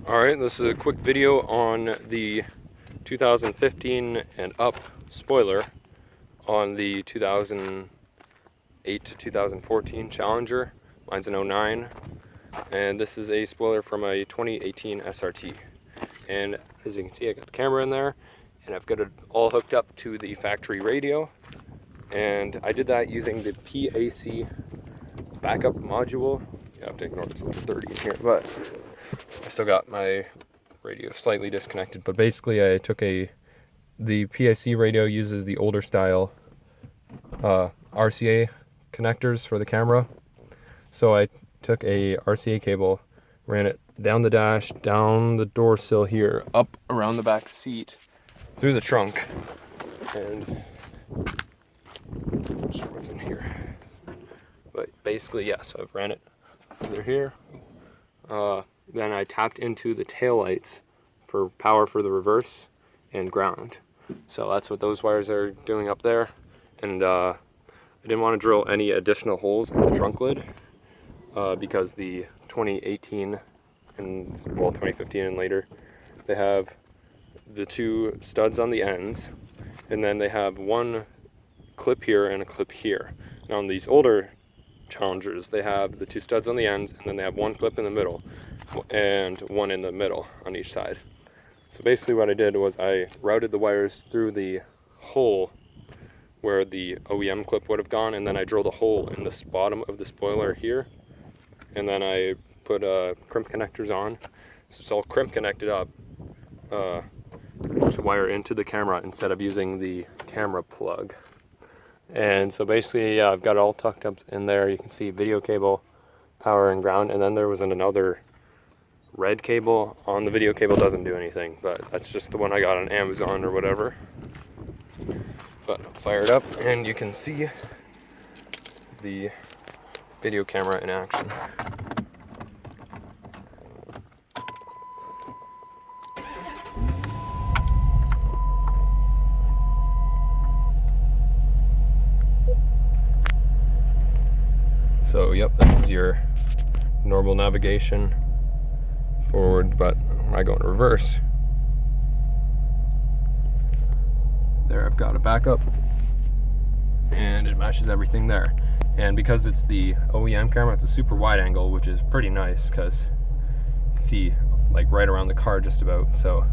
Alright, this is a quick video on the 2015 and up spoiler on the 2008 to 2014 Challenger. Mine's an 09, and this is a spoiler from a 2018 SRT. And as you can see, I got the camera in there, and I've got it all hooked up to the factory radio. And I did that using the PAC backup module. You have to ignore this little 30 in here, but I still got my radio slightly disconnected. But basically I took the PAC radio uses the older style RCA connectors for the camera. So I took a RCA cable, ran it down the dash, down the door sill here, up around the back seat, through the trunk, and I'm not sure what's in here. But basically, yeah, so I've ran it under here. Then I tapped into the taillights for power for the reverse and ground. So that's what those wires are doing up there. And I didn't want to drill any additional holes in the trunk lid because the 2018 and, well, 2015 and later, they have the two studs on the ends, and then they have one clip here and a clip here. Now on these older Challengers, they have the two studs on the ends, and then they have one clip in the middle and one in the middle on each side. So basically what I did was I routed the wires through the hole where the OEM clip would have gone, and then I drilled a hole in the bottom of the spoiler here, and then I put crimp connectors on, so it's all crimp connected up to wire into the camera instead of using the camera plug. And so basically, yeah, I've got it all tucked up in there. You can see video cable, power and ground, and then there was another red cable. On the video cable doesn't do anything, but that's just the one I got on Amazon or whatever. But I'll fire it up and you can see the video camera in action. So yep, this is your normal navigation forward, but when I go in reverse, there I've got a backup and it matches everything there. And because it's the OEM camera, it's a super wide angle, which is pretty nice because you can see like right around the car just about. So,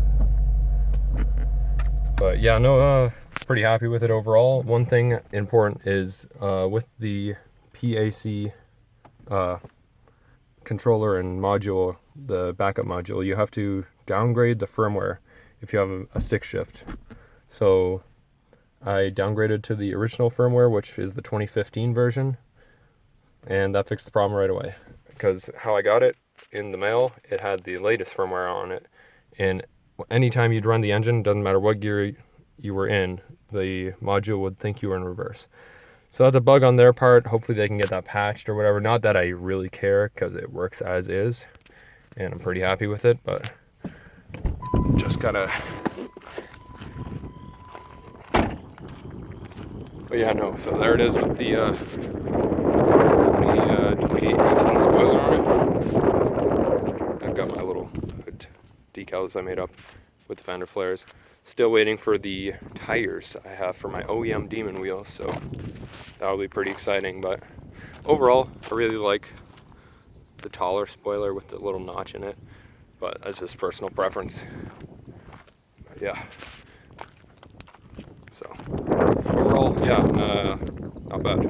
but yeah, no, pretty happy with it overall. One thing important is with the PAC controller and module, the backup module, you have to downgrade the firmware if you have a stick shift. So I downgraded to the original firmware, which is the 2015 version, and that fixed the problem right away. Because how I got it in the mail, it had the latest firmware on it, and anytime you'd run the engine, doesn't matter what gear you were in, the module would think you were in reverse. So that's a bug on their part. Hopefully they can get that patched or whatever. Not that I really care because it works as is and I'm pretty happy with it, but just gotta, but yeah, no, so there it is with the 2018 spoiler on it. I've got my little hood decals I made up with the fender flares. Still waiting for the tires I have for my OEM Demon wheels, so that'll be pretty exciting. But overall, I really like the taller spoiler with the little notch in it, but that's just personal preference. But yeah. So overall, yeah, not bad.